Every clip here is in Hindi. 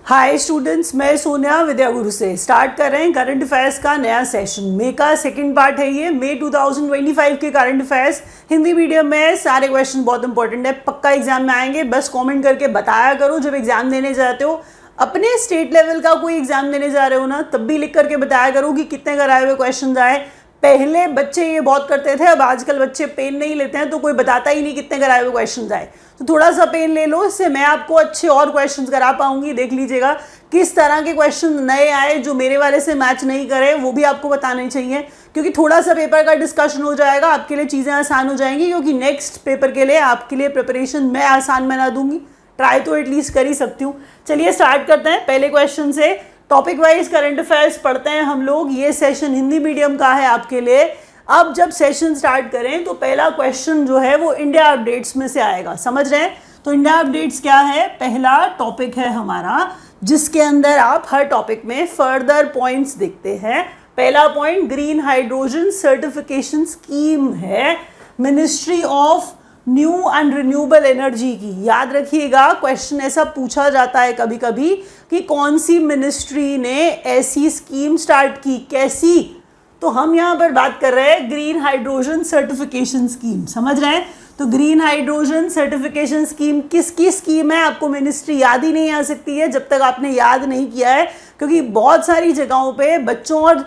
हाय स्टूडेंट्स, मैं सोनिया विद्या गुरु से स्टार्ट कर रहे हैं करंट अफेयर्स का नया सेशन। मे का सेकंड पार्ट है ये। मे 2025 के करंट अफेयर्स हिंदी मीडियम में सारे क्वेश्चन बहुत इंपॉर्टेंट है, पक्का एग्जाम में आएंगे। बस कमेंट करके बताया करो जब एग्जाम देने जाते हो, अपने स्टेट लेवल का कोई एग्जाम देने जा रहे हो ना, तब भी लिख करके बताया करो कि कितने कराए हुए क्वेश्चन आए। पहले बच्चे ये बहुत करते थे, अब आजकल बच्चे पेन नहीं लेते हैं तो कोई बताता ही नहीं कितने कराए हुए क्वेश्चन आए। तो थोड़ा सा पेन ले लो, इससे मैं आपको अच्छे और क्वेश्चंस करा पाऊंगी। देख लीजिएगा किस तरह के क्वेश्चन नए आए जो मेरे वाले से मैच नहीं करे, वो भी आपको बताने चाहिए, क्योंकि थोड़ा सा पेपर का डिस्कशन हो जाएगा, आपके लिए चीज़ें आसान हो जाएंगी। क्योंकि नेक्स्ट पेपर के लिए आपके लिए प्रिपरेशन मैं आसान बना दूंगी, ट्राई तो एटलीस्ट कर ही सकती हूँ। चलिए स्टार्ट करते हैं पहले क्वेश्चन से। टॉपिक वाइज करंट अफेयर्स पढ़ते हैं हम लोग। ये सेशन हिंदी मीडियम का है आपके लिए। अब जब सेशन स्टार्ट करें तो पहला क्वेश्चन जो है वो इंडिया अपडेट्स में से आएगा, समझ रहे हैं? तो इंडिया अपडेट्स क्या है? पहला टॉपिक है हमारा, जिसके अंदर आप हर टॉपिक में फर्दर पॉइंट्स देखते हैं। पहला point green hydrogen certification scheme है, ministry of new and renewable energy की। याद रखिएगा, क्वेश्चन ऐसा पूछा जाता है कभी कभी कि कौन सी मिनिस्ट्री ने ऐसी स्कीम स्टार्ट की, कैसी। तो हम यहाँ पर बात कर रहे हैं ग्रीन हाइड्रोजन सर्टिफिकेशन स्कीम, समझ रहे हैं? तो ग्रीन हाइड्रोजन सर्टिफिकेशन स्कीम किसकी स्कीम है? आपको मिनिस्ट्री याद ही नहीं आ सकती है जब तक आपने याद नहीं किया है, क्योंकि बहुत सारी जगहों पे बच्चों और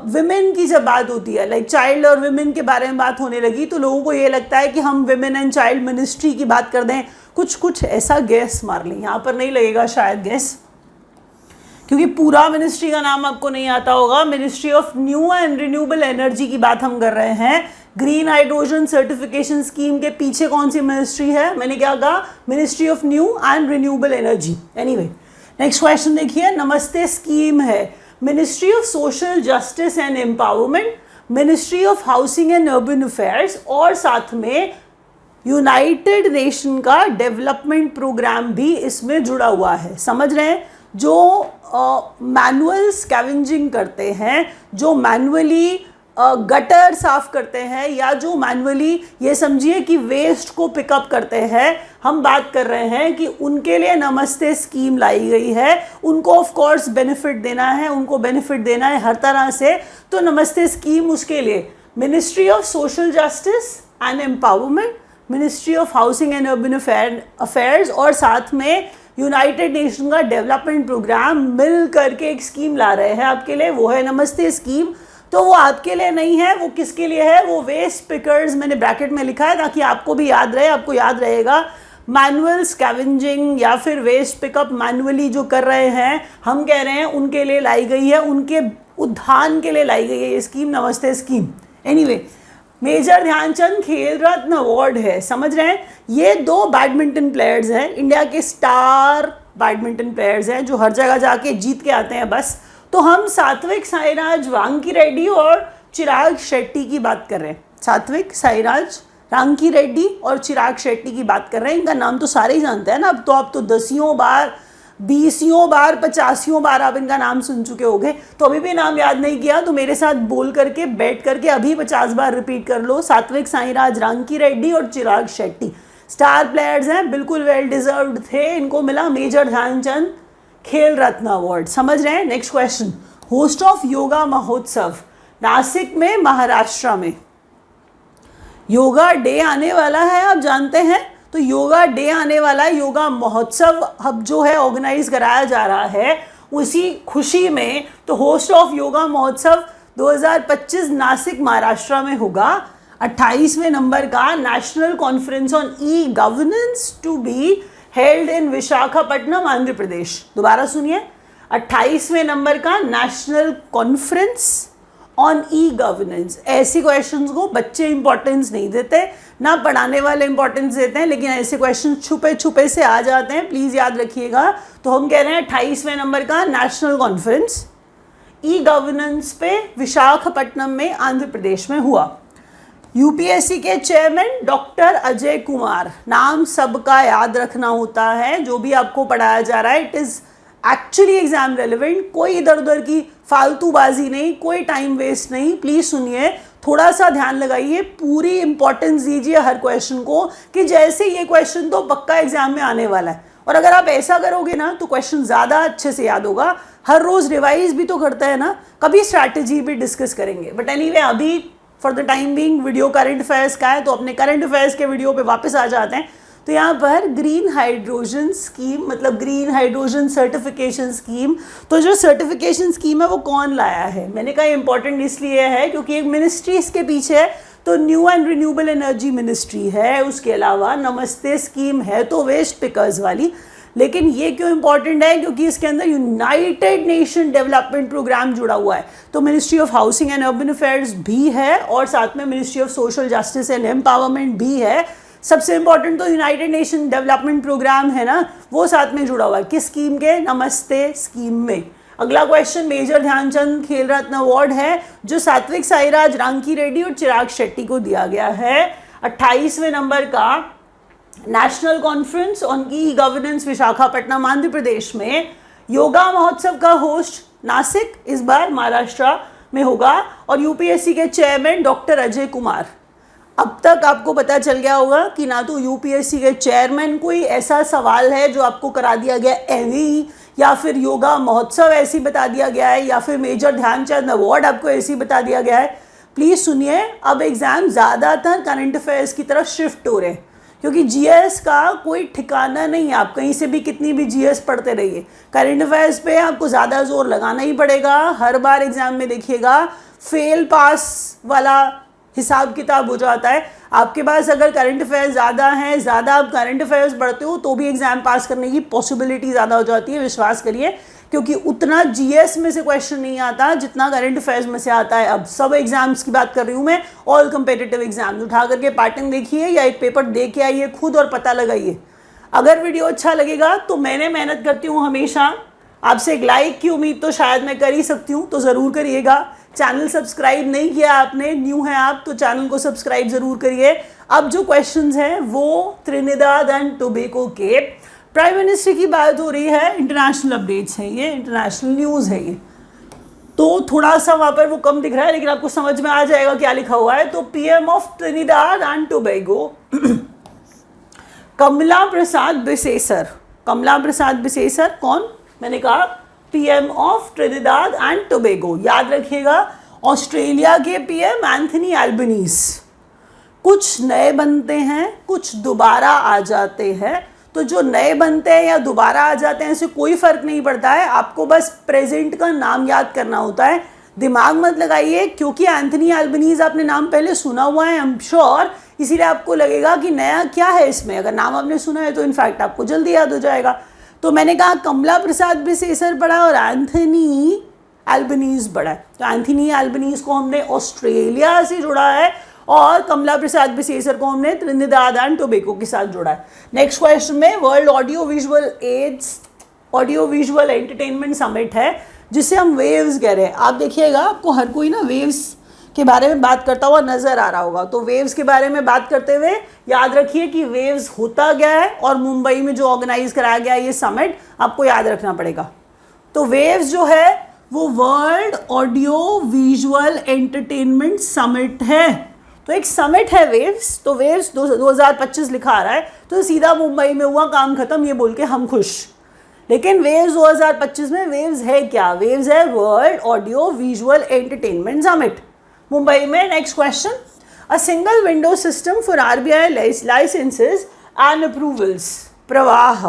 विमेन की जब बात होती है, लाइक चाइल्ड और विमेन के बारे में बात होने लगी, तो लोगों को ये लगता है कि हम विमेन एंड चाइल्ड मिनिस्ट्री की बात कर दें। कुछ ऐसा गैस मार लें, यहाँ पर नहीं लगेगा शायद गैस, क्योंकि पूरा मिनिस्ट्री का नाम आपको नहीं आता होगा। Ministry of new and renewable energy की बात हम कर रहे हैं। ग्रीन हाइड्रोजन सर्टिफिकेशन स्कीम के पीछे कौन सी मिनिस्ट्री है? मैंने क्या कहा? Ministry of new and renewable energy. Anyway, next question देखिए। नमस्ते स्कीम है, ministry of social justice and empowerment, ministry of housing and urban affairs, और साथ में यूनाइटेड नेशन का डेवलपमेंट प्रोग्राम भी इसमें जुड़ा हुआ है। समझ रहे हैं? जो मैनुअल स्कैवेंजिंग करते हैं, जो मैनुअली गटर साफ करते हैं, या जो मैनुअली ये समझिए कि वेस्ट को पिकअप करते हैं, हम बात कर रहे हैं कि उनके लिए नमस्ते स्कीम लाई गई है। उनको ऑफ कोर्स बेनिफिट देना है, उनको बेनिफिट देना है हर तरह से। तो नमस्ते स्कीम उसके लिए ministry of social justice and empowerment, ministry of housing and urban affairs और साथ में यूनाइटेड नेशन का डेवलपमेंट प्रोग्राम मिल करके एक स्कीम ला रहे हैं आपके लिए, वो है नमस्ते स्कीम। तो वो आपके लिए नहीं है, वो किसके लिए है? वो वेस्ट पिकर्स, मैंने ब्रैकेट में लिखा है ताकि आपको भी याद रहे। आपको याद रहेगा, मैनुअल स्कैवेंजिंग या फिर वेस्ट पिकअप मैनुअली जो कर रहे हैं, हम कह रहे हैं उनके लिए लाई गई है, उनके उत्थान के लिए लाई गई है ये स्कीम, नमस्ते स्कीम। एनीवे, मेजर ध्यानचंद खेल रत्न अवार्ड है, समझ रहे हैं? ये दो बैडमिंटन प्लेयर्स हैं, इंडिया के स्टार बैडमिंटन प्लेयर्स हैं जो हर जगह जाके जीत के आते हैं बस। तो हम सात्विक साईराज रांकी रेड्डी और चिराग शेट्टी की बात कर रहे हैं। सात्विक साईराज रांकी रेड्डी और चिराग शेट्टी की बात कर रहे हैं। इनका नाम तो सारे ही जानते हैं ना, अब तो आप तो 10 बार 20 बार 50 बार आप इनका नाम सुन चुके होंगे। तो अभी भी नाम याद नहीं किया तो मेरे साथ बोल करके बैठ करके अभी 50 बार रिपीट कर लो। सात्विक साईराज रांकी रेड्डी और चिराग शेट्टी स्टार प्लेयर्स हैं, बिल्कुल वेल डिजर्व्ड थे। इनको मिला मेजर ध्यानचंद खेल रत्न अवार्ड, समझ रहे हैं? Next question, host of yoga महोत्सव, नासिक में महाराष्ट्र में योगा डे आने वाला है, आप जानते हैं। तो योगा डे आने वाला है, योगा महोत्सव अब जो है ऑर्गेनाइज कराया जा रहा है उसी खुशी में। तो होस्ट ऑफ योगा महोत्सव 2025 नासिक महाराष्ट्र में होगा। 28वें नंबर का national conference on e governance to be held in Visakhapatnam, Andhra Pradesh. दोबारा सुनिए, 28वें नंबर का national conference on e governance. ऐसे क्वेश्चंस को बच्चे इंपॉर्टेंस नहीं देते, ना पढ़ाने वाले इंपॉर्टेंस देते हैं, लेकिन ऐसे क्वेश्चन छुपे छुपे से आ जाते हैं, प्लीज याद रखिएगा। तो हम कह रहे हैं 28वें नंबर का नेशनल कॉन्फ्रेंस ई गवर्नेंस पे विशाखापट्टनम में आंध्र प्रदेश में हुआ। यूपीएससी के चेयरमैन डॉक्टर अजय कुमार, नाम सबका याद रखना होता है जो भी आपको पढ़ाया जा रहा है, it is actually exam relevant. कोई इधर उधर की फालतूबाजी नहीं, कोई टाइम वेस्ट नहीं। प्लीज सुनिए, थोड़ा सा ध्यान लगाइए, पूरी इंपॉर्टेंस दीजिए हर क्वेश्चन को, कि जैसे ये क्वेश्चन तो पक्का एग्जाम में आने वाला है। और अगर आप ऐसा करोगे ना तो क्वेश्चन ज़्यादा अच्छे से याद होगा। हर रोज़ रिवाइज भी तो करता है ना, कभी स्ट्रैटेजी भी डिस्कस करेंगे। बट एनीवे अभी for the time being video current affairs का है, तो अपने करंट अफेयर्स के वीडियो पे वापस आ जाते हैं। तो यहाँ पर ग्रीन हाइड्रोजन स्कीम, मतलब ग्रीन हाइड्रोजन सर्टिफिकेशन स्कीम, तो जो सर्टिफिकेशन स्कीम है वो कौन लाया है? मैंने कहा इंपॉर्टेंट इसलिए है क्योंकि एक मिनिस्ट्री इसके पीछे है, तो new and renewable energy ministry है। उसके अलावा नमस्ते स्कीम है तो वेस्ट पिकर्स वाली। लेकिन ये क्यों इंपॉर्टेंट है? क्योंकि इसके अंदर यूनाइटेड नेशन डेवलपमेंट प्रोग्राम जुड़ा हुआ है। तो ministry of housing and urban affairs भी है और साथ में ministry of social justice and empowerment भी है। सबसे इंपॉर्टेंट तो यूनाइटेड नेशन डेवलपमेंट प्रोग्राम है ना, वो साथ में जुड़ा हुआ है। किस स्कीम के? नमस्ते स्कीम में। अगला क्वेश्चन, मेजर ध्यानचंद खेल रत्न अवार्ड है जो सात्विक साईराज, रांकी रेड्डी और चिराग शेट्टी को दिया गया है। 28वें नंबर का national conference on e governance Visakhapatnam Andhra Pradesh में योगा महोत्सव का होस्ट नासिक इस बार महाराष्ट्र में होगा और यूपीएससी के चेयरमैन डॉक्टर अजय कुमार। अब तक आपको पता चल गया होगा कि ना तो यूपीएससी के चेयरमैन कोई ऐसा सवाल है जो आपको करा दिया गया एवी, या फिर योगा महोत्सव ऐसी बता दिया गया है, या फिर मेजर ध्यानचंद अवार्ड आपको ऐसी बता दिया गया है। प्लीज़ सुनिए, अब एग्जाम ज़्यादातर करंट अफेयर्स की तरफ शिफ्ट हो रहे हैं क्योंकि जीएस का कोई ठिकाना नहीं है। आप कहीं से भी कितनी भी जीएस पढ़ते रहिए, करंट अफेयर्स पे आपको ज़्यादा जोर लगाना ही पड़ेगा। हर बार एग्जाम में देखिएगा फेल पास वाला हिसाब किताब हो जाता है। आपके पास अगर करंट अफेयर्स ज़्यादा हैं, ज़्यादा आप करंट अफेयर्स पढ़ते हो तो भी एग्जाम पास करने की पॉसिबिलिटी ज़्यादा हो जाती है, विश्वास करिए, क्योंकि उतना जीएस में से क्वेश्चन नहीं आता जितना करंट अफेयर्स में से आता है। अब सब एग्जाम्स की बात कर रही हूँ मैं, ऑल कंपेटिटिव एग्जाम्स। उठा करके पैटर्न देखिए या एक पेपर दे के आइए खुद और पता लगाइए। अगर वीडियो अच्छा लगेगा तो मैंने मेहनत करती हूँ हमेशा, आपसे एक लाइक की उम्मीद तो शायद मैं कर ही सकती हूँ, तो ज़रूर करिएगा। चैनल सब्सक्राइब नहीं किया आपने, न्यू है आप, तो चैनल को सब्सक्राइब ज़रूर करिए। अब जो क्वेश्चंस हैं वो त्रिनिदाद एंड टोबैगो के प्राइम मिनिस्टर की बात हो रही है। इंटरनेशनल अपडेट्स हैं ये, इंटरनेशनल न्यूज़ है ये, तो थोड़ा सा वहाँ पर वो कम दिख रहा है लेकिन आपको समझ में आ जाएगा क्या लिखा हुआ है। तो PM of Trinidad and Tobago Kamla Persad Bissessar. Kamla Persad Bissessar कौन? मैंने कहा PM of Trinidad and Tobago. याद रखिएगा, ऑस्ट्रेलिया के पीएम एंथनी एल्बनीज। कुछ नए बनते हैं, कुछ दोबारा आ जाते हैं। तो जो नए बनते हैं या दोबारा आ जाते हैं इससे कोई फर्क नहीं पड़ता है, आपको बस प्रेजेंट का नाम याद करना होता है। दिमाग मत लगाइए क्योंकि एंथनी एल्बनीज आपने नाम पहले सुना हुआ है, आई एम श्योर, इसीलिए आपको लगेगा कि नया क्या है इसमें। अगर नाम आपने सुना है तो इनफैक्ट आपको जल्दी याद हो जाएगा। तो मैंने कहा कमला प्रसाद बिसेसर पढ़ा और एंथनी एल्बनीज पढ़ा है। तो एंथनी एल्बनीज को हमने ऑस्ट्रेलिया से जुड़ा है और कमला प्रसाद बिसेसर को हमने त्रिनिदाद एंड टोबैगो के साथ जोड़ा है। नेक्स्ट क्वेश्चन में world audio visual entertainment summit है जिसे हम वेव्स कह रहे हैं। आप देखिएगा, आपको हर कोई ना वेव्स के बारे में बात करता हुआ नजर आ रहा होगा। तो वेव्स के बारे में बात करते हुए याद रखिए कि वेव्स होता क्या है और मुंबई में जो ऑर्गेनाइज कराया गया ये समिट आपको याद रखना पड़ेगा। तो वेव्स जो है वो world audio visual entertainment summit है। तो एक समिट है वेव्स, तो वेव्स 2025 लिखा आ रहा है तो सीधा मुंबई में हुआ, काम खत्म, ये बोल के हम खुश। लेकिन वेव्स 2025 में वेव्स है क्या? वेव्स है world audio visual entertainment summit Mumbai में। Next question, a single window system for RBI licences and approvals. Pravaah,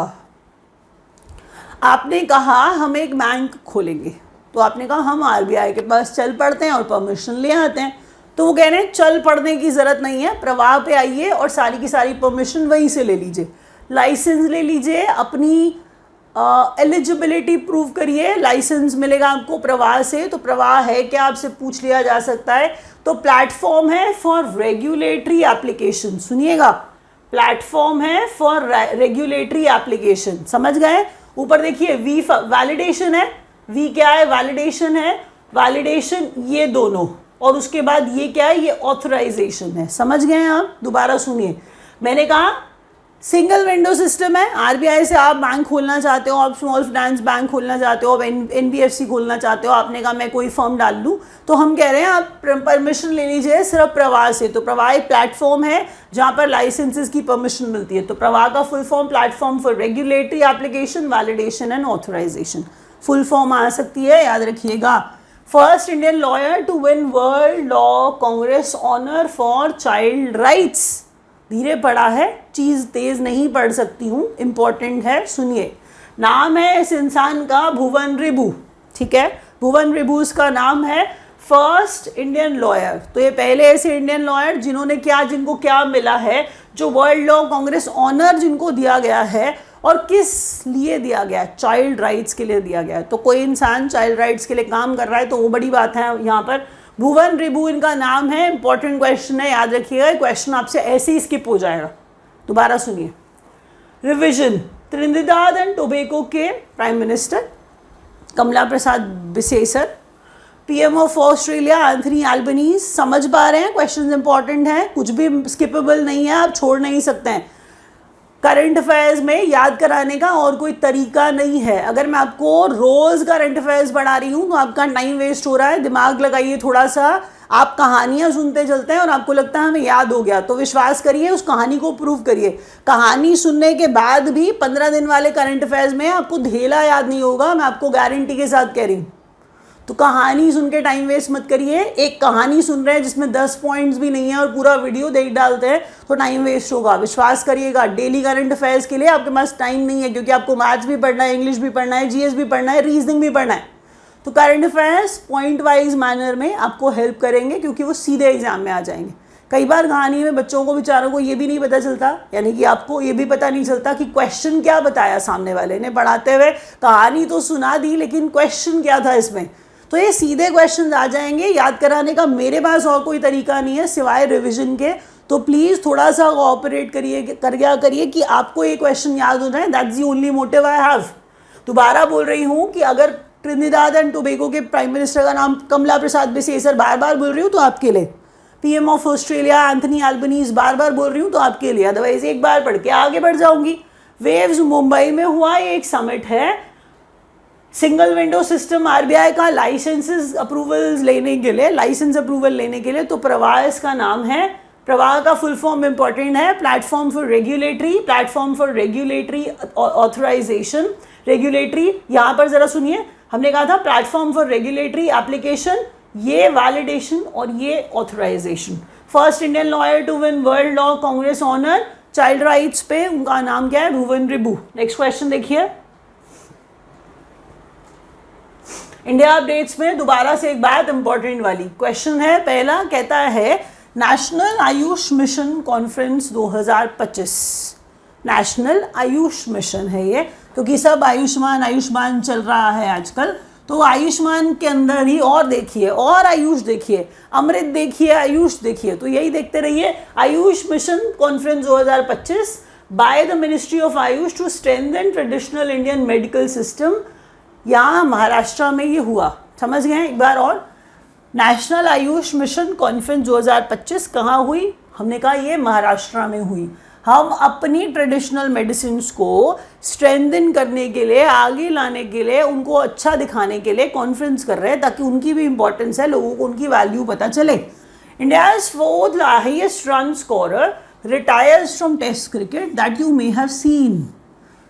आपने कहा हम एक बैंक खोलेंगे, तो आपने कहा हम आरबीआई के पास चल पड़ते हैं और परमिशन ले आते हैं। तो वो कह रहे हैं चल पड़ने की ज़रूरत नहीं है, प्रवाह पे आइए और सारी की सारी परमिशन वहीं से ले लीजिए, लाइसेंस ले लीजिए, अपनी एलिजिबिलिटी प्रूव करिए, लाइसेंस मिलेगा आपको प्रवाह से। तो प्रवाह है क्या आपसे पूछ लिया जा सकता है। तो प्लेटफॉर्म है फॉर रेगुलेटरी एप्लीकेशन। सुनिएगा, प्लेटफॉर्म है फॉर रेगुलेटरी एप्लीकेशन, समझ गए। ऊपर देखिए वी वैलिडेशन है, वी क्या है? वैलिडेशन है, वैलिडेशन ये दोनों, और उसके बाद ये क्या है? ये ऑथराइजेशन है। समझ गए आप? दोबारा सुनिए, मैंने कहा सिंगल विंडो सिस्टम है। आरबीआई से आप बैंक खोलना चाहते हो, आप स्मॉल फाइनेंस बैंक खोलना चाहते हो, आप एनबीएफसी खोलना चाहते हो, आपने कहा मैं कोई फर्म डाल लूँ, तो हम कह रहे हैं आप परमिशन ले लीजिए सिर्फ प्रवाह से। तो प्रवाह एक प्लेटफॉर्म है जहाँ पर लाइसेंसेस की परमिशन मिलती है। तो प्रवाह का full form platform for regulatory application, validation and authorisation, full form आ सकती है, याद रखिएगा। First Indian lawyer to win world law Congress honour for child rights. धीरे पढ़ा है, चीज़ तेज नहीं पढ़ सकती हूँ, इंपॉर्टेंट है, सुनिए। नाम है इस इंसान का भुवन रिबू, ठीक है, भुवन रिबू इसका नाम है। फर्स्ट इंडियन लॉयर, तो ये पहले ऐसे इंडियन लॉयर जिन्होंने क्या, जिनको क्या मिला है, जो वर्ल्ड लॉ कांग्रेस ऑनर जिनको दिया गया है, और किस लिए दिया गया है, चाइल्ड राइट्स के लिए दिया गया है। तो कोई इंसान चाइल्ड राइट्स के लिए काम कर रहा है तो वो बड़ी बात है। यहाँ पर भुवन रिबू इनका नाम है, इंपॉर्टेंट क्वेश्चन है, याद रखिएगा। क्वेश्चन आपसे ऐसे ही स्किप हो जाएगा, दोबारा सुनिए। रिवीजन, त्रिनिदाद एंड टोबैगो के prime minister Kamla Persad Bissessar, PM of Australia Anthony Albanese. समझ पा रहे हैं, क्वेश्चन इंपॉर्टेंट है, कुछ भी स्किपेबल नहीं है, आप छोड़ नहीं सकते हैं। करंट अफेयर्स में याद कराने का और कोई तरीका नहीं है। अगर मैं आपको रोज़ करंट अफेयर्स पढ़ा रही हूँ तो आपका टाइम वेस्ट हो रहा है। दिमाग लगाइए थोड़ा सा, आप कहानियाँ सुनते चलते हैं और आपको लगता है हमें याद हो गया, तो विश्वास करिए, उस कहानी को प्रूव करिए। कहानी सुनने के बाद भी 15 दिन वाले करंट अफेयर्स में आपको धेला याद नहीं होगा, मैं आपको गारंटी के साथ कह रही हूँ। तो कहानी सुन के टाइम वेस्ट मत करिए। एक कहानी सुन रहे हैं जिसमें 10 पॉइंट्स भी नहीं है और पूरा वीडियो देख डालते हैं तो टाइम वेस्ट होगा, विश्वास करिएगा। डेली करंट अफेयर्स के लिए आपके पास टाइम नहीं है, क्योंकि आपको मैथ्स भी पढ़ना है, इंग्लिश भी पढ़ना है, जीएस भी पढ़ना है, रीजनिंग भी पढ़ना है। तो current affairs point wise manner में आपको हेल्प करेंगे, क्योंकि वो सीधे एग्जाम में आ जाएंगे। कई बार कहानी में बच्चों को, बेचारों को ये भी नहीं पता चलता, यानी कि आपको ये भी पता नहीं चलता कि क्वेश्चन क्या बताया सामने वाले ने। पढ़ाते हुए कहानी तो सुना दी, लेकिन क्वेश्चन क्या था इसमें। तो ये सीधे क्वेश्चन आ जाएंगे। याद कराने का मेरे पास और कोई तरीका नहीं है सिवाय रिवीजन के। तो प्लीज़ थोड़ा सा कोऑपरेट करिए, करिए कि आपको ये क्वेश्चन याद हो जाए। That's the only motive I have. दोबारा बोल रही हूँ कि अगर ट्रिनिदाद एंड टोबैगो के प्राइम मिनिस्टर का नाम कमला प्रसाद बिसेसर बार बार बोल रही हूँ तो आपके लिए, PM of Australia Anthony Albanese बार बार बोल रही हूँ तो आपके लिए, अदरवाइज एक बार पढ़ के आगे बढ़ जाऊंगी। वेव्स मुंबई में हुआ, ये एक समिट है। सिंगल विंडो सिस्टम आरबीआई का लाइसेंसेस अप्रूवल्स लेने के लिए, लाइसेंस अप्रूवल लेने के लिए, तो प्रवाह इसका नाम है। प्रवाह का फुल फॉर्म इंपॉर्टेंट है, platform for regulatory authorization. Regulatory, यहाँ पर जरा सुनिए, हमने कहा था प्लेटफॉर्म फॉर रेगुलेटरी एप्लीकेशन, ये वैलिडेशन और ये authorization. First Indian lawyer to win world law Congress honour child rights पे, उनका नाम क्या है, भुवन रिबू। नेक्स्ट क्वेश्चन देखिए। इंडिया अपडेट्स में दोबारा से एक बात इंपॉर्टेंट वाली क्वेश्चन है। पहला कहता है national Ayush mission conference 2025। National Ayush mission है ये, क्योंकि सब आयुष्मान चल रहा है आजकल। तो आयुष्मान के अंदर ही और देखिए, और आयुष देखिए, अमृत देखिए, आयुष देखिए, तो यही देखते रहिए। AYUSH mission conference 2025 by the ministry of AYUSH to strengthen traditional Indian medical system. यहाँ महाराष्ट्र में ये हुआ, समझ गए एक बार और। नेशनल आयुष मिशन कॉन्फ्रेंस 2025 कहाँ हुई, हमने कहा ये महाराष्ट्र में हुई। हम अपनी ट्रेडिशनल मेडिसिन को स्ट्रेंथन करने के लिए, आगे लाने के लिए, उनको अच्छा दिखाने के लिए कॉन्फ्रेंस कर रहे हैं, ताकि उनकी भी इंपॉर्टेंस है, लोगों को उनकी वैल्यू पता चले। India's fourth highest run scorer retires from test cricket that you may have seen.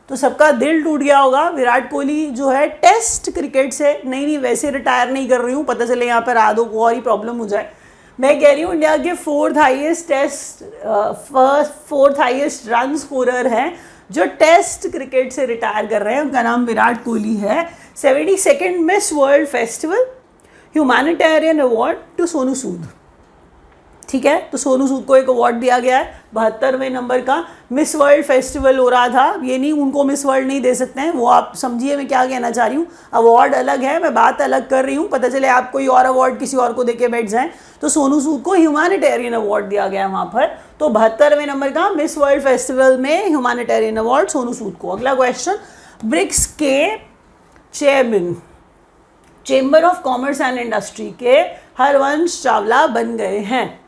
तो सबका दिल टूट गया होगा, विराट कोहली जो है टेस्ट क्रिकेट से नहीं वैसे रिटायर नहीं कर रही हूँ, पता चले यहाँ पर आदों को और ही प्रॉब्लम हो जाए। मैं कह रही हूँ इंडिया के फोर्थ हाईएस्ट रन स्कोरर हैं जो टेस्ट क्रिकेट से रिटायर कर रहे हैं, उनका नाम विराट कोहली है। 72nd miss world festival humanitarian award to Sonu Sood. ठीक है, तो सोनू सूद को एक अवार्ड दिया गया है 72वें नंबर का। मिस वर्ल्ड फेस्टिवल हो रहा था, ये नहीं उनको मिस वर्ल्ड नहीं दे सकते हैं, वो आप समझिए मैं क्या कहना चाह रही हूँ। अवार्ड अलग है, मैं बात अलग कर रही हूँ, पता चले आप कोई और अवार्ड किसी और को देके बैठ जाएं। तो सोनू सूद को ह्यूमैनिटेरियन अवार्ड दिया गया है वहाँ पर, तो 72वें नंबर का मिस वर्ल्ड फेस्टिवल में ह्यूमैनिटेरियन अवार्ड सोनू सूद को। अगला क्वेश्चन, ब्रिक्स के chairman chamber of commerce and industry के हरवंश चावला बन गए हैं।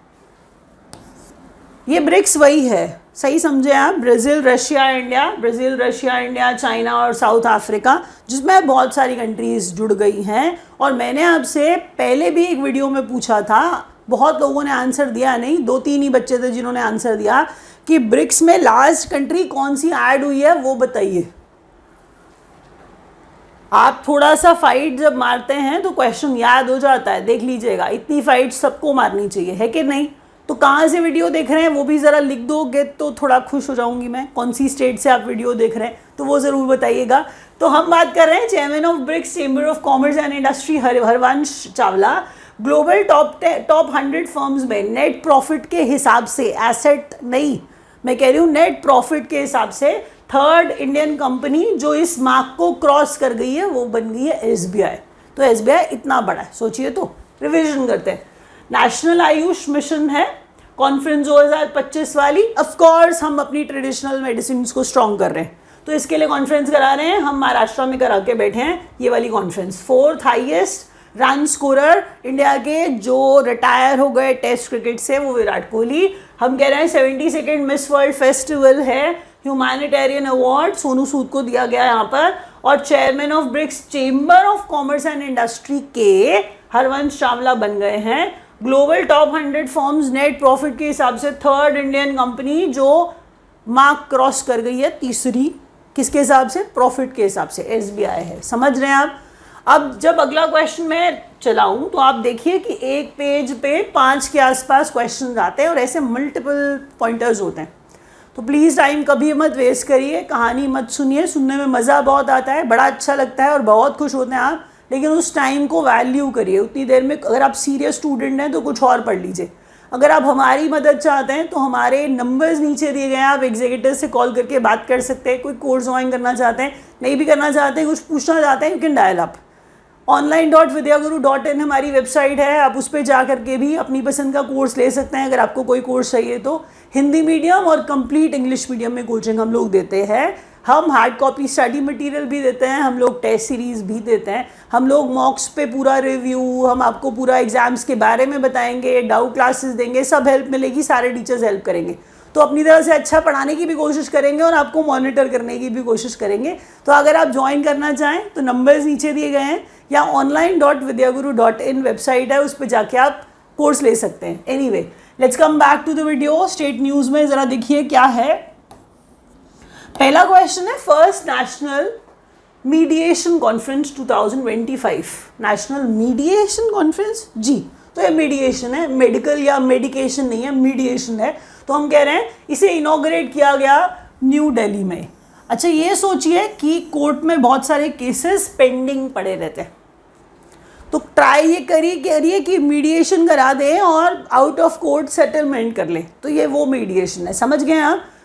ये ब्रिक्स वही है, सही समझे आप, ब्राज़ील रशिया इंडिया, चाइना और साउथ अफ्रीका, जिसमें बहुत सारी कंट्रीज़ जुड़ गई हैं। और मैंने आपसे पहले भी एक वीडियो में पूछा था, बहुत लोगों ने आंसर दिया नहीं, 2-3 ही बच्चे थे जिन्होंने आंसर दिया कि ब्रिक्स में लास्ट कंट्री कौन सी ऐड हुई है वो बताइए। आप थोड़ा सा फाइट जब मारते हैं तो क्वेश्चन याद हो जाता है, देख लीजिएगा, इतनी फाइट सबको मारनी चाहिए, है कि नहीं? तो कहाँ से वीडियो देख रहे हैं वो भी ज़रा लिख दोगे तो थोड़ा खुश हो जाऊंगी मैं। कौन सी स्टेट से आप वीडियो देख रहे हैं तो वो ज़रूर बताइएगा। तो हम बात कर रहे हैं chairman of BRICS chamber of commerce and industry Harvansh Chawla global top 100 firms में नेट प्रॉफिट के हिसाब से, एसेट नहीं, मैं कह रही हूँ नेट प्रॉफिट के हिसाब से थर्ड इंडियन कंपनी जो इस मार्क को क्रॉस कर गई है वो बन गई है एसबीआई। तो एसबीआई इतना बड़ा है, सोचिए तो। रिवीजन करते हैं। नेशनल आयुष मिशन है कॉन्फ्रेंस 2025 वाली। ऑफ कोर्स हम अपनी ट्रेडिशनल मेडिसिन को स्ट्रॉन्ग कर रहे हैं, तो इसके लिए कॉन्फ्रेंस करा रहे हैं। हम महाराष्ट्र में करा के बैठे हैं ये वाली conference. 4th highest run scorer India के जो रिटायर हो गए टेस्ट क्रिकेट से वो विराट कोहली। हम कह रहे हैं 72nd मिस वर्ल्ड फेस्टिवल है, ह्यूमैनिटेरियन अवार्ड सोनू सूद को दिया गया यहाँ पर। और chairman of BRICS chamber of commerce and industry के हरवंश चावला बन गए हैं global top 100 firms net profit के हिसाब से थर्ड इंडियन कंपनी जो मार्क क्रॉस कर गई है, तीसरी। किसके हिसाब से? प्रॉफिट के हिसाब से एसबीआई है। समझ रहे हैं आप? अब जब अगला क्वेश्चन मैं चलाऊं तो आप देखिए कि एक पेज पे 5 के आसपास क्वेश्चन आते हैं और ऐसे मल्टीपल पॉइंटर्स होते हैं। तो प्लीज़ टाइम कभी मत वेस्ट करिए, कहानी मत सुनिए, सुनने में मज़ा बहुत आता है, बड़ा अच्छा लगता है और बहुत खुश होते हैं आप, लेकिन उस टाइम को वैल्यू करिए। उतनी देर में अगर आप सीरियस स्टूडेंट हैं तो कुछ और पढ़ लीजिए। अगर आप हमारी मदद चाहते हैं तो हमारे नंबर्स नीचे दिए गए हैं, आप एग्जीक्यूटिव से कॉल करके बात कर सकते हैं। कोई कोर्स ज्वाइन करना चाहते हैं, नहीं भी करना चाहते हैं, कुछ पूछना चाहते हैं, you can dial up. online.vidyaguru.in हमारी वेबसाइट है, आप उस पर जा करके भी अपनी पसंद का कोर्स ले सकते हैं। अगर आपको कोई कोर्स चाहिए तो हिंदी मीडियम और कंप्लीट इंग्लिश मीडियम में कोचिंग हम लोग देते हैं। हम हार्ड कॉपी स्टडी मटेरियल भी देते हैं, हम लोग टेस्ट सीरीज़ भी देते हैं, हम लोग मॉक्स पे पूरा रिव्यू, हम आपको पूरा एग्जाम्स के बारे में बताएंगे, डाउट क्लासेस देंगे, सब हेल्प मिलेगी, सारे टीचर्स हेल्प करेंगे। तो अपनी तरह से अच्छा पढ़ाने की भी कोशिश करेंगे और आपको मॉनिटर करने की भी कोशिश करेंगे। तो अगर आप ज्वाइन करना चाहें तो नंबर्स नीचे दिए गए हैं, या online.vidyaguru.in वेबसाइट है, उस पर जाके आप कोर्स ले सकते हैं। Anyway, let's come back to the video. State news में ज़रा देखिए क्या है। पहला क्वेश्चन है first national mediation conference 2025। National mediation conference जी, तो ये मीडिएशन है, मेडिकल या मेडिकेशन नहीं है, मीडिएशन है। तो हम कह रहे हैं इसे इनॉग्रेट किया गया न्यू दिल्ली में। अच्छा, ये सोचिए कि कोर्ट में बहुत सारे केसेस पेंडिंग पड़े रहते हैं, तो ट्राई ये करिए कि मीडिएशन करा दें और आउट ऑफ कोर्ट सेटलमेंट कर लें। तो ये वो मीडिएशन है, समझ गए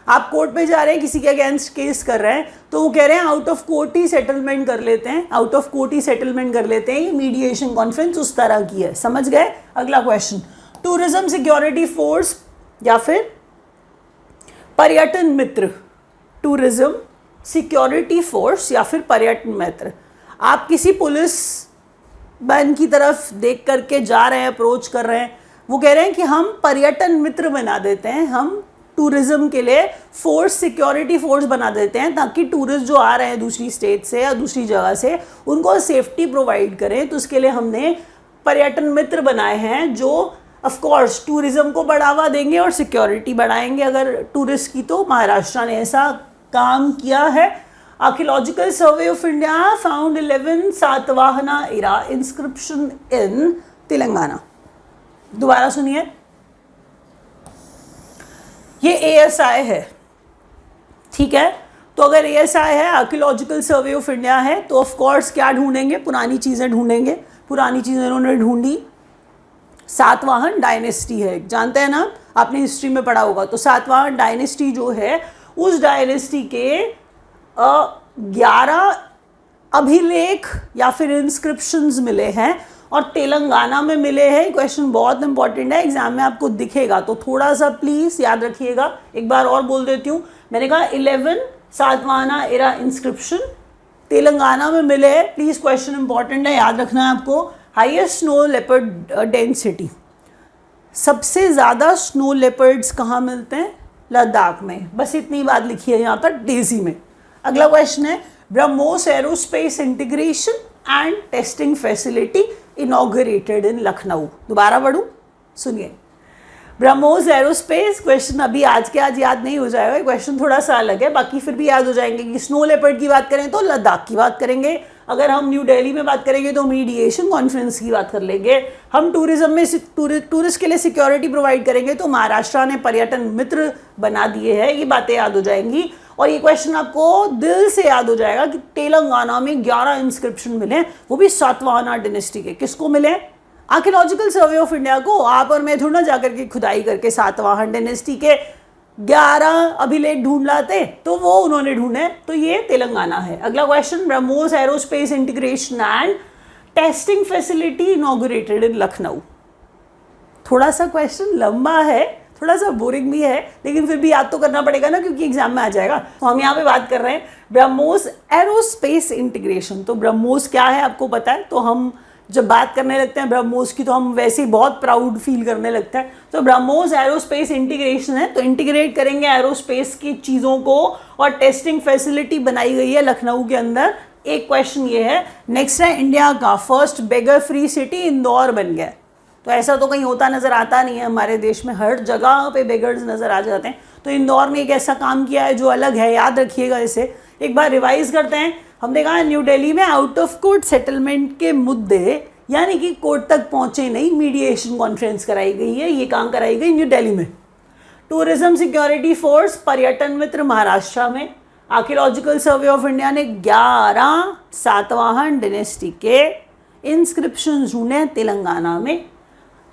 आप कोर्ट पे जा रहे हैं, किसी के अगेंस्ट केस कर रहे हैं, तो वो कह रहे हैं out of court he settlement कर लेते हैं, out of court he settlement कर लेते हैं। ये मीडिएशन कॉन्फ्रेंस उस तरह की है, समझ गए? अगला क्वेश्चन, टूरिज्म सिक्योरिटी फोर्स या फिर पर्यटन मित्र। टूरिज्म सिक्योरिटी फोर्स या फिर पर्यटन मित्र। आप किसी पुलिस बन की तरफ देख करके जा रहे हैं, अप्रोच कर रहे हैं, वो कह रहे हैं कि हम पर्यटन मित्र बना देते हैं, हम टूरिज्म के लिए फोर्स, सिक्योरिटी फोर्स बना देते हैं, ताकि टूरिस्ट जो आ रहे हैं दूसरी स्टेट से या दूसरी जगह से उनको सेफ्टी प्रोवाइड करें। तो उसके लिए हमने पर्यटन मित्र बनाए हैं जो ऑफ कोर्स टूरिज्म को बढ़ावा देंगे और सिक्योरिटी बढ़ाएंगे अगर टूरिस्ट की। तो महाराष्ट्र ने ऐसा काम किया है। Archaeological survey of India found 11 Satavahana era inscription इन तेलंगाना। दोबारा सुनिए, ये एएसआई है, ठीक है? तो अगर एएसआई है, आर्कियोलॉजिकल सर्वे ऑफ इंडिया है, तो ऑफ कोर्स क्या ढूंढेंगे? पुरानी चीज़ें ढूंढेंगे। पुरानी चीज़ें उन्होंने ढूंढी। सातवाहन डायनेस्टी है, जानते हैं ना, आपने हिस्ट्री में पढ़ा होगा। तो सातवाहन डायनेस्टी जो है, उस डायनेस्टी के 11 अभिलेख या फिर इंस्क्रिप्शंस मिले हैं और तेलंगाना में मिले हैं। क्वेश्चन बहुत इंपॉर्टेंट है, एग्जाम में आपको दिखेगा, तो थोड़ा सा प्लीज़ याद रखिएगा। एक बार और बोल देती हूँ, मैंने कहा 11 सातवाहना एरा इंस्क्रिप्शन तेलंगाना में मिले हैं। प्लीज़ क्वेश्चन इंपॉर्टेंट है, याद रखना है आपको। हाईएस्ट स्नो लेपर्ड डेंसिटी, सबसे ज़्यादा स्नो लेपर्ड्स कहाँ मिलते हैं? लद्दाख में। बस इतनी बात लिखी है यहाँ पर डेजी में। अगला क्वेश्चन है BrahMos aerospace integration and testing facility inaugurated इन लखनऊ। दोबारा पढ़ूं, सुनिए। ब्रह्मोस एरोस्पेस, क्वेश्चन अभी आज के आज याद नहीं हो जाएगा, क्वेश्चन थोड़ा सा अलग है, बाकी फिर भी याद हो जाएंगे कि स्नो लेपर्ड की बात करें तो लद्दाख की बात करेंगे, अगर हम न्यू दिल्ली में बात करेंगे तो मीडिएशन कॉन्फ्रेंस की बात कर लेंगे, हम टूरिज्म में टूरिस्ट के लिए सिक्योरिटी प्रोवाइड करेंगे तो महाराष्ट्र ने पर्यटन मित्र बना दिए हैं, ये बातें याद हो जाएंगी। और ये क्वेश्चन आपको दिल से याद हो जाएगा कि तेलंगाना में 11 इंस्क्रिप्शन मिले, वो भी सातवाहना डायनेस्टी के। किसको मिले? आर्कियोलॉजिकल सर्वे ऑफ इंडिया को। आप और मैं थोड़ा ना जाकर के खुदाई करके सातवाहन डायनेस्टी के 11 अभिलेख ढूंढ लाते, तो वो उन्होंने ढूंढे, तो ये तेलंगाना है। अगला question BrahMos aerospace integration and testing facility inaugurated इन लखनऊ। थोड़ा सा क्वेश्चन लंबा है, थोड़ा सा बोरिंग भी है, लेकिन फिर भी याद तो करना पड़ेगा ना, क्योंकि एग्जाम में आ जाएगा। तो हम यहाँ पे बात कर रहे हैं ब्रह्मोस एरोस्पेस इंटीग्रेशन। तो ब्रह्मोस क्या है आपको पता है, तो हम जब बात करने लगते हैं ब्रह्मोस की तो हम वैसे ही बहुत प्राउड फील करने लगते हैं। तो ब्रह्मोस एरोस्पेस इंटीग्रेशन है, तो इंटीग्रेट करेंगे एरोस्पेस की चीज़ों को, और टेस्टिंग फैसिलिटी बनाई गई है लखनऊ के अंदर। एक क्वेश्चन ये है। नेक्स्ट है इंडिया का फर्स्ट बेगर फ्री सिटी इंदौर बन गया। तो ऐसा तो कहीं होता नज़र आता नहीं है हमारे देश में, हर जगह पे बेगर्स नज़र आ जाते हैं। तो इंदौर ने एक ऐसा काम किया है जो अलग है, याद रखिएगा इसे। एक बार रिवाइज करते हैं। हमने कहा न्यू दिल्ली में आउट ऑफ कोर्ट सेटलमेंट के मुद्दे, यानी कि कोर्ट तक पहुंचे नहीं, मीडिएशन कॉन्फ्रेंस कराई गई है। ये काम कराई गई न्यू दिल्ली में। टूरिज्म सिक्योरिटी फोर्स पर्यटन मित्र महाराष्ट्र में। आर्कियोलॉजिकल सर्वे ऑफ इंडिया ने 11 सातवाहन डायनेस्टी के इंस्क्रिप्शन ढूंढे तेलंगाना में।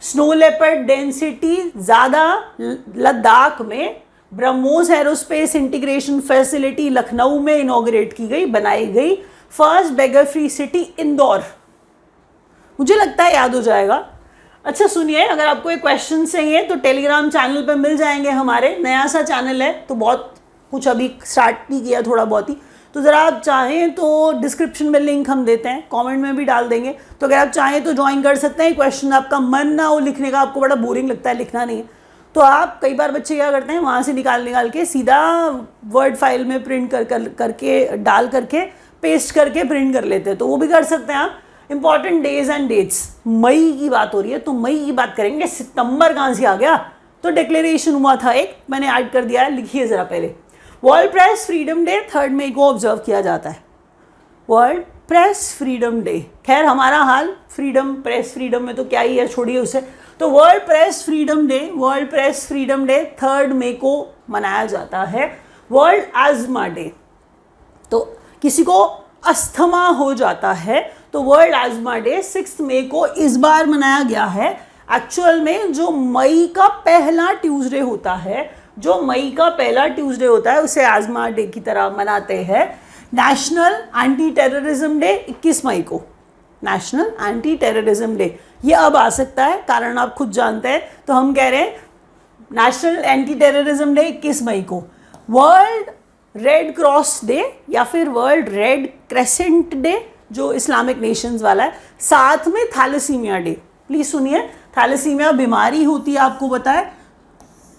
स्नो लेपर्ड डेंसिटी ज़्यादा लद्दाख में। BrahMos aerospace integration facility Lucknow में इनॉग्रेट की गई, बनाई गई। फर्स्ट बेगर फ्री सिटी इंदौर। मुझे लगता है याद हो जाएगा। अच्छा सुनिए, अगर आपको एक क्वेश्चन चाहिए तो टेलीग्राम चैनल पे मिल जाएंगे हमारे, नया सा चैनल है तो बहुत कुछ अभी स्टार्ट नहीं किया, थोड़ा बहुत ही। तो ज़रा आप चाहें तो डिस्क्रिप्शन में लिंक हम देते हैं, कमेंट में भी डाल देंगे, तो अगर आप चाहें तो ज्वाइन कर सकते हैं। क्वेश्चन आपका मन ना हो लिखने का, आपको बड़ा बोरिंग लगता है, लिखना नहीं है, तो आप कई बार बच्चे क्या करते हैं, वहाँ से निकाल के सीधा वर्ड फाइल में प्रिंट करके डाल करके पेस्ट करके प्रिंट कर लेते हैं, तो वो भी कर सकते हैं आप। इंपॉर्टेंट डेज एंड डेट्स, मई की बात हो रही है तो मई की बात करेंगे। सितंबर कहाँ से आ गया? तो डिक्लेरेशन हुआ था एक, मैंने ऐड कर दिया है, लिखिए ज़रा पहले। वर्ल्ड प्रेस फ्रीडम डे 3 मई को ऑब्जर्व किया जाता है। वर्ल्ड प्रेस फ्रीडम डे, खैर हमारा हाल फ्रीडम, प्रेस फ्रीडम में तो क्या ही है, छोड़िए उसे। तो वर्ल्ड प्रेस फ्रीडम डे 3 मई को मनाया जाता है। वर्ल्ड एज़मा डे, तो किसी को अस्थमा हो जाता है तो वर्ल्ड एज़मा डे 6 मई को इस बार मनाया गया है। एक्चुअल में जो मई का पहला ट्यूसडे होता है, जो मई का पहला ट्यूसडे होता है, उसे एज़मा डे की तरह मनाते हैं। नेशनल एंटी टेररिज्म डे 21 मई को, नेशनल एंटी टेररिज्म डे, ये अब आ सकता है, कारण आप खुद जानते हैं। तो हम कह रहे हैं नेशनल एंटी टेररिज्म डे 21 मई को। वर्ल्ड रेड क्रॉस डे या फिर वर्ल्ड रेड क्रेसेंट डे, जो इस्लामिक नेशंस वाला है। साथ में थैलेसीमिया डे, प्लीज सुनिए। थैलेसीमिया बीमारी होती है, आपको पता है,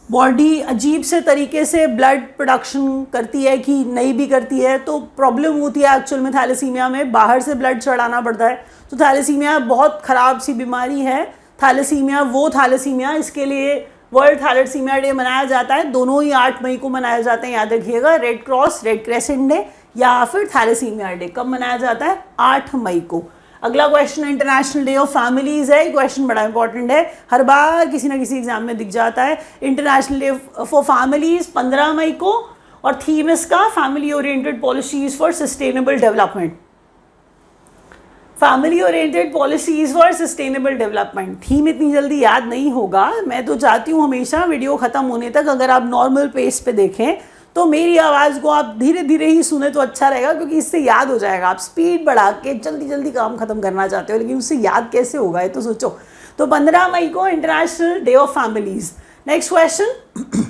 बॉडी अजीब से तरीके से ब्लड प्रोडक्शन करती है कि नहीं भी करती है, तो प्रॉब्लम होती है एक्चुअल में थैलेसीमिया में, बाहर से ब्लड चढ़ाना पड़ता है। तो थैलेसीमिया बहुत ख़राब सी बीमारी है। थैलेसीमिया, वो थैलेसीमिया, इसके लिए वर्ल्ड थैलेसीमिया डे मनाया जाता है। दोनों ही 8 मई को मनाए जाते हैं, याद रखिएगा। Red cross, red crescent day या फिर थैलेसीमिया डे कब मनाया जाता है? 8 मई को। अगला question international day of families है। ये क्वेश्चन बड़ा इंपॉर्टेंट है, हर बार किसी ना किसी एग्जाम में दिख जाता है। इंटरनेशनल डे फॉर फैमिलीज 15 मई को, और थीम इसका family oriented policies for sustainable development. Family oriented policies for sustainable development, theme इतनी जल्दी याद नहीं होगा। मैं तो चाहती हूँ हमेशा वीडियो ख़त्म होने तक अगर आप नॉर्मल पेस पे देखें तो मेरी आवाज़ को आप धीरे धीरे ही सुने तो अच्छा रहेगा, क्योंकि इससे याद हो जाएगा। आप स्पीड बढ़ा के जल्दी जल्दी काम खत्म करना चाहते हो, लेकिन उससे याद कैसे होगा ये तो सोचो। तो 15 मई को international day of families. Next question,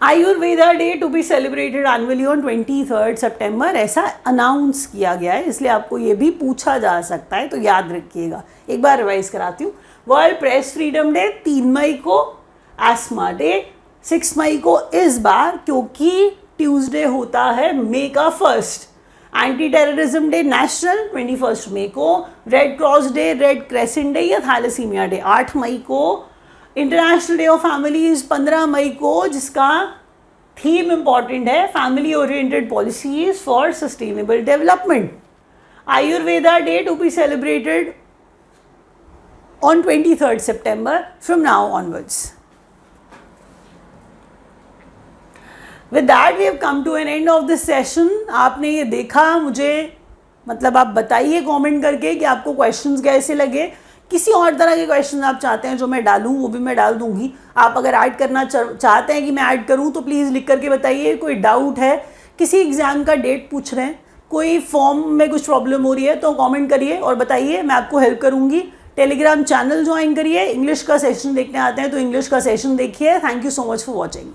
Ayurveda day to be celebrated annually on 23 सितंबर, ऐसा अनाउंस किया गया है, इसलिए आपको ये भी पूछा जा सकता है, तो याद रखिएगा। एक बार रिवाइज कराती हूँ। वर्ल्ड प्रेस फ्रीडम डे 3 मई को, एस्मा डे 6 मई को इस बार, क्योंकि ट्यूसडे होता है मई का 1st। Anti terrorism day national 21 मई को, red cross day, red crescent day या थैलेसीमिया डे 8 मई को, इंटरनेशनल डे ऑफ फैमिलीज 15 मई को, जिसका थीम इंपॉर्टेंट है family oriented policies for sustainable development. Ayurveda day to be celebrated on 23rd September from now onwards. With that we have come to an end of this session. आपने ये देखा, मुझे मतलब आप बताइए कमेंट करके कि आपको क्वेश्चंस कैसे लगे। किसी और तरह के क्वेश्चन आप चाहते हैं जो मैं डालूं वो भी मैं डाल दूंगी। आप अगर ऐड करना चाहते हैं कि मैं ऐड करूं तो प्लीज़ लिख करके बताइए। कोई डाउट है, किसी एग्ज़ाम का डेट पूछ रहे हैं, कोई फॉर्म में कुछ प्रॉब्लम हो रही है तो कमेंट करिए और बताइए, मैं आपको हेल्प करूंगी। टेलीग्राम चैनल ज्वाइन करिए। इंग्लिश का सेशन देखने आते हैं तो इंग्लिश का सेशन देखिए। Thank you so much for watching.